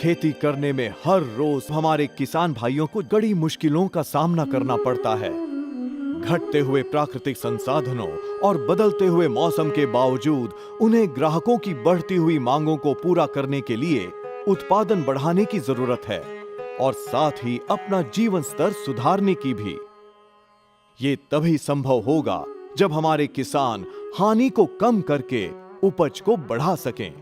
खेती करने में हर रोज हमारे किसान भाइयों को बड़ी मुश्किलों का सामना करना पड़ता है। घटते हुए प्राकृतिक संसाधनों और बदलते हुए मौसम के बावजूद उन्हें ग्राहकों की बढ़ती हुई मांगों को पूरा करने के लिए उत्पादन बढ़ाने की जरूरत है और साथ ही अपना जीवन स्तर सुधारने की भी। ये तभी संभव होगा जब हमारे किसान हानि को कम करके उपज को बढ़ा सकें।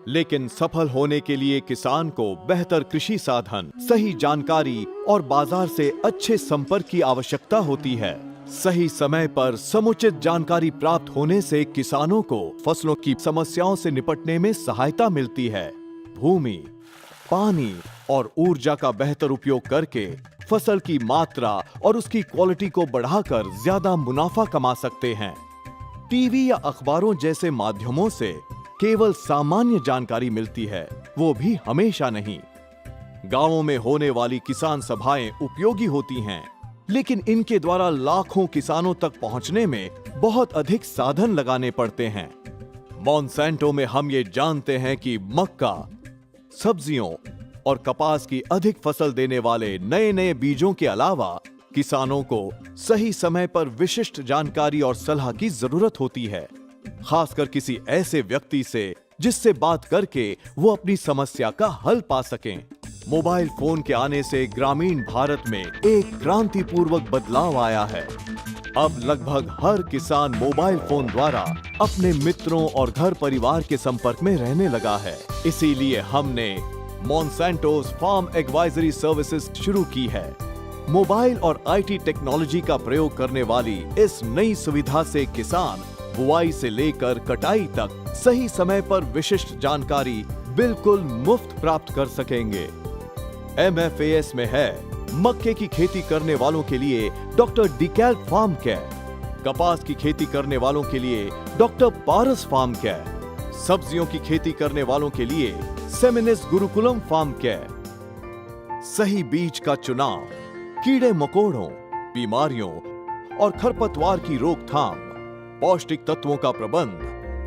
लेकिन सफल होने के लिए किसान को बेहतर कृषि साधन, सही जानकारी और बाजार से अच्छे संपर्क की आवश्यकता होती है। सही समय पर समुचित जानकारी प्राप्त होने से किसानों को फसलों की समस्याओं से निपटने में सहायता मिलती है। भूमि, पानी और ऊर्जा का बेहतर उपयोग करके फसल की मात्रा और उसकी क्वालिटी को बढ़ाकर ज्यादा मुनाफा कमा सकते हैं। टीवी या अखबारों जैसे माध्यमों से केवल सामान्य जानकारी मिलती है, वो भी हमेशा नहीं। गांवों में होने वाली किसान सभाएं उपयोगी होती हैं, लेकिन इनके द्वारा लाखों किसानों तक पहुंचने में बहुत अधिक साधन लगाने पड़ते हैं। मॉन्सेंटो में हम ये जानते हैं कि मक्का, सब्जियों और कपास की अधिक फसल देने वाले नए नए बीजों के अलावा किसानों को सही समय पर विशिष्ट जानकारी और सलाह की जरूरत होती है, खासकर किसी ऐसे व्यक्ति से जिससे बात करके वो अपनी समस्या का हल पा सकें। मोबाइल फोन के आने से ग्रामीण भारत में एक क्रांतिपूर्वक बदलाव आया है। अब लगभग हर किसान मोबाइल फोन द्वारा अपने मित्रों और घर परिवार के संपर्क में रहने लगा है। इसीलिए हमने मॉन्सेंटोस फार्म एडवाइजरी सर्विसेज शुरू की है। मोबाइल और आईटी टेक्नोलॉजी का प्रयोग करने वाली इस नई सुविधा से किसान बुआई से लेकर कटाई तक सही समय पर विशिष्ट जानकारी बिल्कुल मुफ्त प्राप्त कर सकेंगे। MFAS में है मक्के की खेती करने वालों के लिए डॉक्टर डिकैल फार्म केयर, कपास की खेती करने वालों के लिए डॉक्टर पारस फार्म केयर, सब्जियों की खेती करने वालों के लिए सेमिनिस गुरुकुलम फार्म केयर। सही बीज का चुनाव, कीड़े मकोड़ों, बीमारियों और खरपतवार की रोकथाम, पौष्टिक तत्वों का प्रबंध,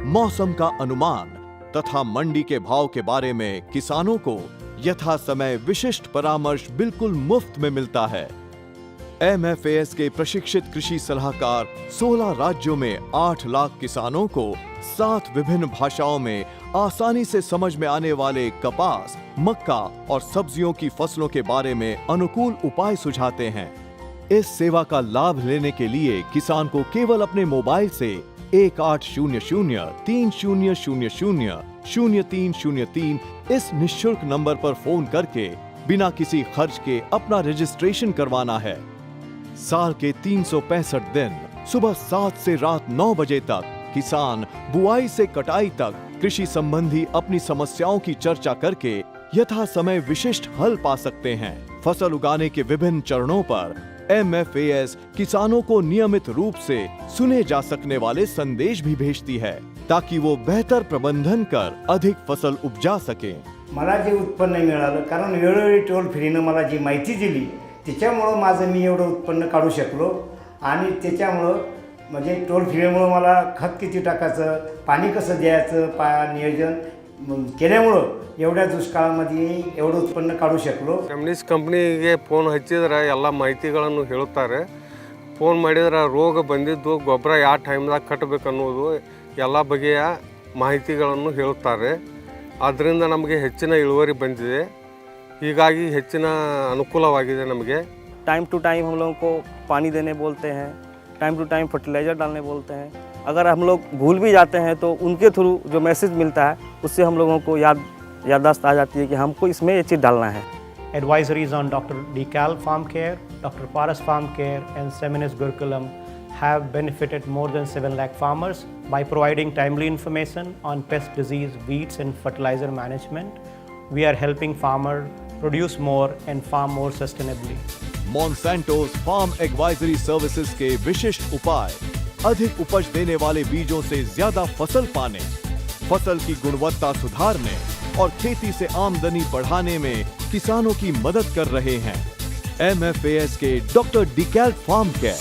मौसम का अनुमान तथा मंडी के भाव के बारे में किसानों को यथा समय विशिष्ट परामर्श बिल्कुल मुफ्त में मिलता है। MFAS के प्रशिक्षित कृषि सलाहकार 16 राज्यों में 8 लाख किसानों को 7 विभिन्न भाषाओं में आसानी से समझ में आने वाले कपास, मक्का और सब्जियों की फसलों के बारे में अनुकूल उपाय सुझाते हैं। इस सेवा का लाभ लेने के लिए किसान को केवल अपने मोबाइल से 1800-3000-0303 इस निःशुल्क नंबर पर फोन करके बिना किसी खर्च के अपना रजिस्ट्रेशन करवाना है। साल के 365 दिन सुबह 7 से रात 9 बजे तक किसान बुआई से कटाई तक कृषि संबंधी अपनी समस्याओं की चर्चा करके यथा समय विशिष्ट हल पा सकते हैं। फसल उगाने के विभिन्न चरणों पर MFAS किसानों को नियमित रूप से सुने जा सकने वाले संदेश भी भेजती है ताकि वो बेहतर प्रबंधन कर अधिक फसल उपजा सके। मला जे उत्पन्न मिळालं कारण वेळोवेळी टोल फ्रीनं मला जी माहिती दिली त्याच्यामुळं माझं मी एवढं उत्पन्न काढू शकलो आणि त्याच्यामुळं म्हणजे टोल फ्रीमुळं मला खत किती टाकायचं, पाणी कसं द्यायचं, नियोजन केल्यामुळं एवढ्या दुष्काळामध्ये एवढं उत्पन्न काढू शकलो। ಕೆಮಿನಿಸ್ ಕಂಪ್ನಿಗೆ ಫೋನ್ ಹಚ್ಚಿದ್ರೆ ಎಲ್ಲ ಮಾಹಿತಿಗಳನ್ನು ಹೇಳುತ್ತಾರೆ। ಫೋನ್ ಮಾಡಿದ್ರೆ ರೋಗ ಬಂದಿದ್ದು ಗೊಬ್ಬರ ಯಾವ ಟೈಮ್ದಾಗ ಕಟ್ಟಬೇಕು ಅನ್ನೋದು ಎಲ್ಲ ಬಗೆಯ ಮಾಹಿತಿಗಳನ್ನು ಹೇಳುತ್ತಾರೆ। ಅದರಿಂದ ನಮಗೆ ಹೆಚ್ಚಿನ ಇಳುವರಿ ಬಂದಿದೆ, ಹೀಗಾಗಿ ಹೆಚ್ಚಿನ ಅನುಕೂಲವಾಗಿದೆ ನಮಗೆ। टाइम टू टाइम हम लोगों को पानी देने बोलते हैं, टाइम टू टाइम फर्टिलाइज़र डालने बोलते हैं। अगर हम लोग भूल भी जाते हैं तो उनके थ्रू जो मैसेज मिलता है उससे हम लोगों को याददाश्त आ जाती है कि हमको इसमें ये चीज़ डालना है। Advisories on Dr. DeKalb Farm Care, Dr. Paras Farm Care and Seminis Gurukulam have benefited more than 7 lakh farmers by providing timely information on pest, disease, weeds and fertilizer management. We are helping farmers produce more and farm more sustainably. Monsanto's farm advisory services के विशिष्ट उपाय अधिक उपज देने वाले बीजों से ज्यादा फसल पाने, फसल की गुणवत्ता सुधारने और खेती से आमदनी बढ़ाने में किसानों की मदद कर रहे हैं। MFAS के डॉक्टर डिकैल फार्म केयर,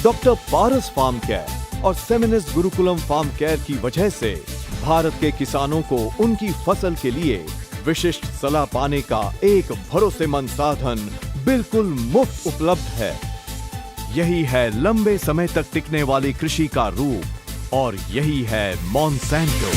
डॉक्टर पारस फार्म केयर और सेमिनिस गुरुकुलम फार्म केयर की वजह से भारत के किसानों को उनकी फसल के लिए विशिष्ट सलाह पाने का एक भरोसेमंद साधन बिल्कुल मुफ्त उपलब्ध है। यही है लंबे समय तक टिकने वाली कृषि का रूप और यही है मॉन्सैंटो।